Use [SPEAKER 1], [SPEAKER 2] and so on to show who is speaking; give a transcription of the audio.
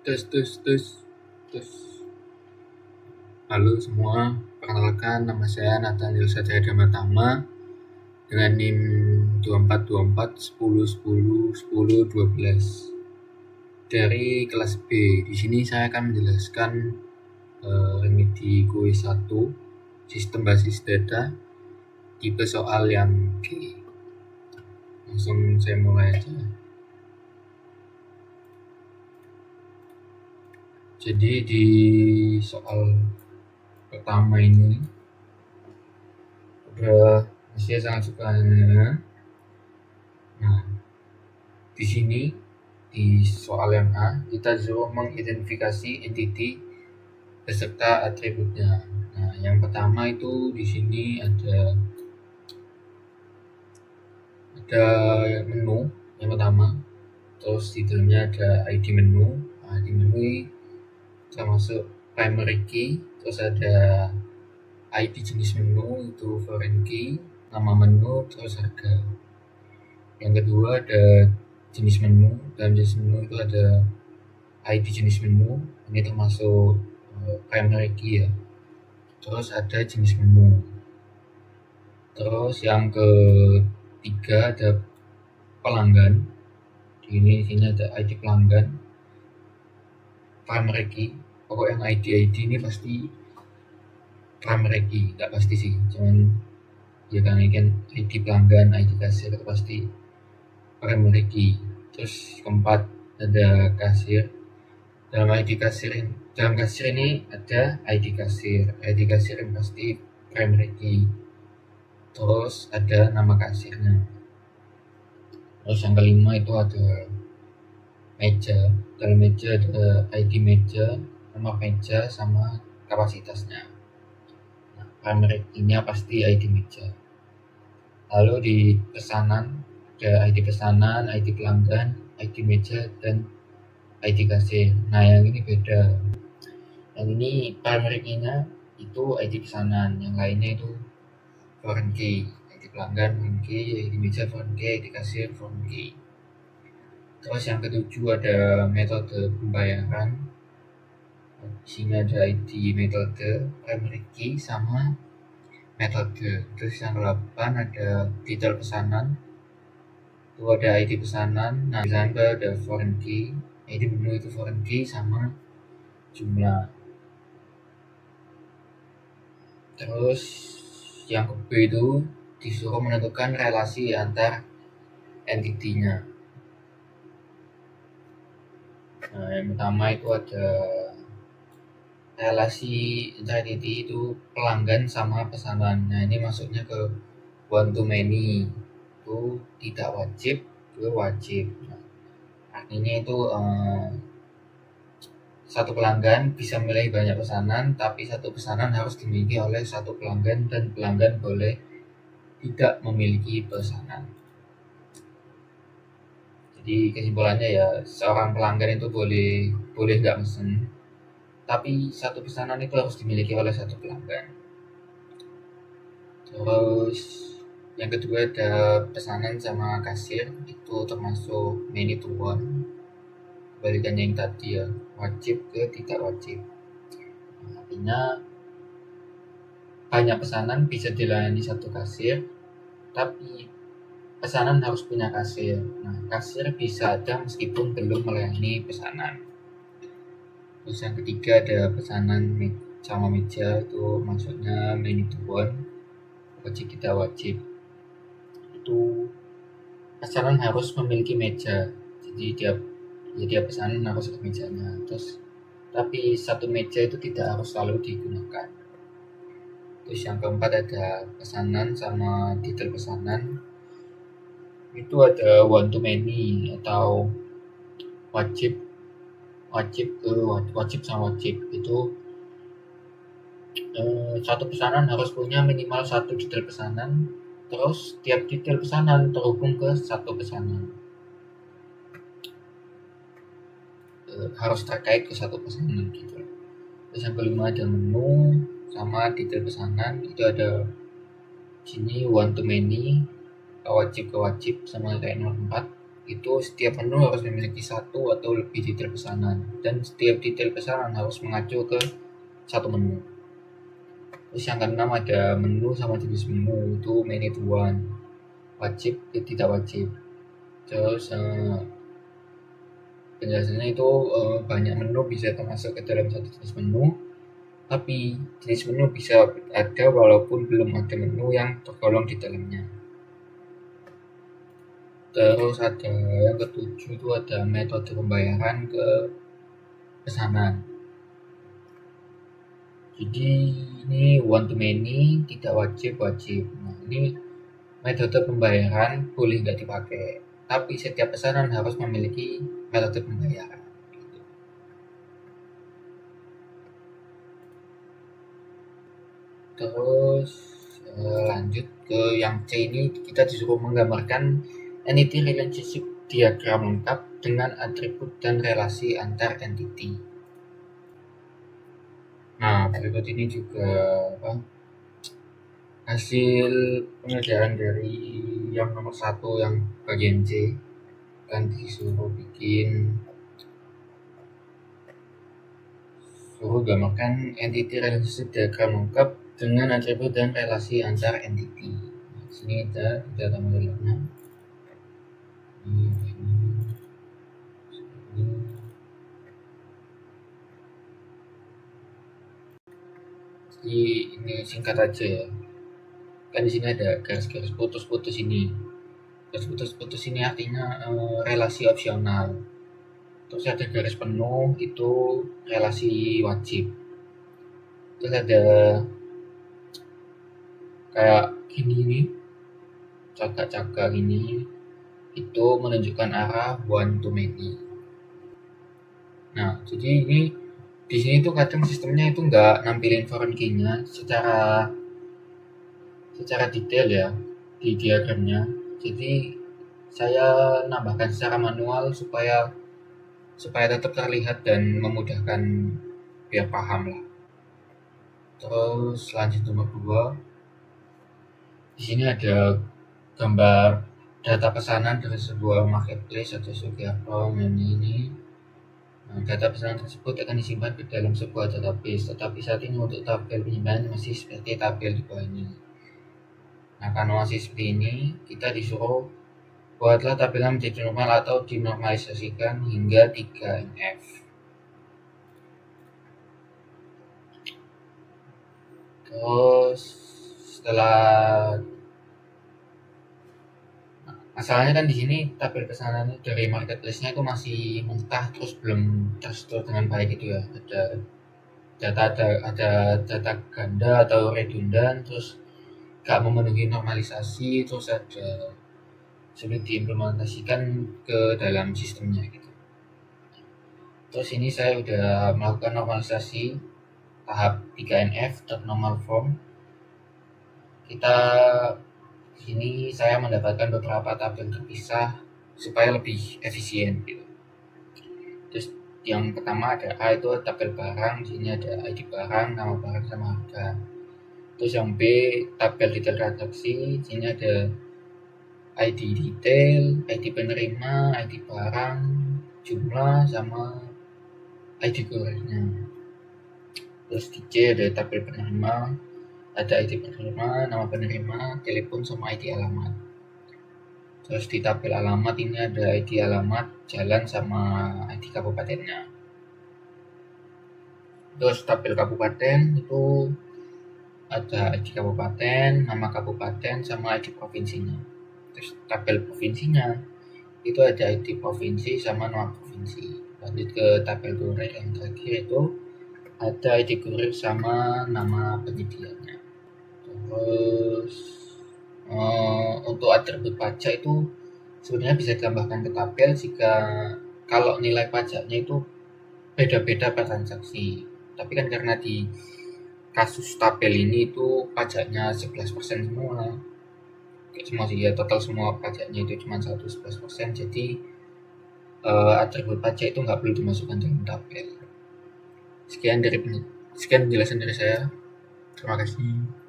[SPEAKER 1] Tes, tes, tes, tes. Halo semua, perkenalkan nama saya Nathaniel Satria Damatama dengan NIM 2424 10 10 10 12 dari kelas B. Di sini saya akan menjelaskan remedi kuis 1 sistem basis data tipe soal yang G. Langsung saya mulai aja. Jadi di soal pertama ini udah saya sangat suka. Nah, di sini di soal yang A kita disuruh mengidentifikasi entity beserta atributnya. Nah, yang pertama itu di sini ada menu yang pertama, terus di dalamnya ada ID menu. ID menu ini termasuk primary key, terus ada ID jenis menu itu foreign key, nama menu, terus harga. Yang kedua ada jenis menu. Dalam jenis menu itu ada ID jenis menu, ini termasuk primary key ya. Terus ada jenis menu. Terus yang ketiga ada pelanggan. Di sini ada ID pelanggan, primary key. Pokoknya yang ID ini pasti primary key, nggak pasti sih, cuman ya kan ID pelanggan, ID kasir itu pasti primary key. Terus keempat ada kasir. Dalam kasir ini ada ID kasir yang pasti primary key. Terus ada nama kasirnya. Terus yang kelima itu ada meja. Dalam meja ada ID meja, nama meja sama kapasitasnya. Nah, primary key-nya pasti ID meja. Lalu di pesanan ada ID pesanan, ID pelanggan, ID meja, dan ID kasir. Nah, yang ini beda. Yang ini primary key-nya itu ID pesanan, yang lainnya itu foreign key. ID pelanggan foreign key, ID meja foreign key, ID kasir foreign key. Terus yang ketujuh ada metode pembayaran. Di sini ada ID metode, primary key, sama metode. Terus yang ke-8 ada detail pesanan. Itu ada ID pesanan. Nah, di sana ada foreign key, ID menu itu foreign key sama jumlah. Terus yang ke B itu disuruh menentukan relasi antar entity-nya. Nah, yang pertama itu ada relasi antar entity itu pelanggan sama pesanan. Nah, ini masuknya ke one to many. Itu tidak wajib ke wajib. Nah, artinya itu satu pelanggan bisa memilih banyak pesanan, tapi satu pesanan harus dimiliki oleh satu pelanggan, dan pelanggan boleh tidak memiliki pesanan. Jadi kesimpulannya ya, seorang pelanggan itu boleh nggak mesen, tapi satu pesanan itu harus dimiliki oleh satu pelanggan. Terus yang kedua ada pesanan sama kasir, itu termasuk many to one. Kebalikannya yang tadi ya, wajib ke tidak wajib. Artinya banyak pesanan bisa dilayani satu kasir, tapi pesanan harus punya kasir. Nah, kasir bisa ada meskipun belum melayani pesanan. Terus yang ketiga ada pesanan sama meja, itu maksudnya many to one, wajib tidak wajib. Itu pesanan harus memiliki meja, jadi dia pesanan harus ada mejanya. Terus tapi satu meja itu tidak harus selalu digunakan. Terus yang keempat ada pesanan sama detail pesanan. Itu ada one to many atau wajib sama wajib. Itu satu pesanan harus punya minimal satu detail pesanan. Terus tiap detail pesanan terhubung ke satu pesanan, harus terkait ke satu pesanan gitu. Terus yang kelima ada menu sama detail pesanan. Itu ada sini one to many, wajib ke wajib sama kayak nomor 4. itu setiap menu harus memiliki satu atau lebih detail pesanan, dan setiap detail pesanan harus mengacu ke satu menu. Terus yang keenam ada menu sama jenis menu, itu main it one, wajib tidak wajib. Terus penjelasannya itu banyak menu bisa termasuk ke dalam satu jenis menu, tapi jenis menu bisa ada walaupun belum ada menu yang tergolong di dalamnya. Terus ada yang ketujuh itu ada metode pembayaran ke pesanan. Jadi ini one to many, tidak wajib wajib. Nah, ini metode pembayaran boleh nggak dipakai, tapi setiap pesanan harus memiliki metode pembayaran. Terus lanjut ke yang C, ini kita disuruh menggambarkan entity relationship diagram lengkap dengan atribut dan relasi antar entity. Nah, berikut ini juga hasil pengerjaan dari yang nomor 1 yang bagian C, kan disuruh gambarkan entity relationship diagram lengkap dengan atribut dan relasi antar entity. Nah, sini kita tambah lihatnya. Jadi ini singkat aja ya. Kan di sini ada garis-garis putus-putus ini. Garis putus-putus ini artinya relasi opsional. Terus ada garis penuh, itu relasi wajib. Terus ada kayak gini nih, cakar-cakar ini, itu menunjukkan arah one to many. Nah, jadi ini di sini tuh kadang sistemnya itu nggak nampilin foreign key-nya secara detail ya di diagramnya. Jadi saya nambahkan secara manual supaya tetap terlihat dan memudahkan biar paham lah. Terus lanjut nomor 2. Di sini ada gambar data pesanan dari sebuah marketplace atau platform ini. Nah, data pesanan tersebut akan disimpan ke dalam sebuah database, tetapi saat ini untuk tabel penyimpanan masih seperti tabel di bawah ini. Nah, karena masih seperti ini, kita disuruh buatlah tabelnya menjadi normal atau dinormalisasikan hingga 3NF. Terus setelah masalahnya kan di sini tabel pesanan dari marketplace-nya itu masih mentah, terus belum terstruktur dengan baik itu ya. Ada data ganda atau redundan, terus gak memenuhi normalisasi, terus ada sulit diimplementasikan ke dalam sistemnya gitu. Terus ini saya udah melakukan normalisasi tahap 3NF normal form. Sini saya mendapatkan beberapa tabel terpisah supaya lebih efisien gitu. Terus yang pertama ada A, itu tabel barang, di sini ada ID barang, nama barang sama harga. Terus yang B, tabel detail transaksi, di sini ada ID detail, ID penerima, ID barang, jumlah sama ID kurirnya. Terus di C ada tabel penerima, ada ID penerima, nama penerima, telepon sama ID alamat. Terus di tabel alamat ini ada ID alamat, jalan sama ID kabupatennya. Terus tabel kabupaten itu ada ID kabupaten, nama kabupaten sama ID provinsinya. Terus tabel provinsinya itu ada ID provinsi sama nama provinsi. Lanjut ke tabel kurir yang terakhir, itu ada ID kurir sama nama penyedianya. Terus untuk atribut pajak itu sebenarnya bisa ditambahkan ke tabel jika kalau nilai pajaknya itu beda-beda per transaksi. Tapi kan karena di kasus tabel ini itu pajaknya 11% semua. Semua sih ya, total semua pajaknya itu cuma 11%, jadi atribut pajak itu nggak perlu dimasukkan dalam tabel. Sekian penjelasan dari saya. Terima kasih.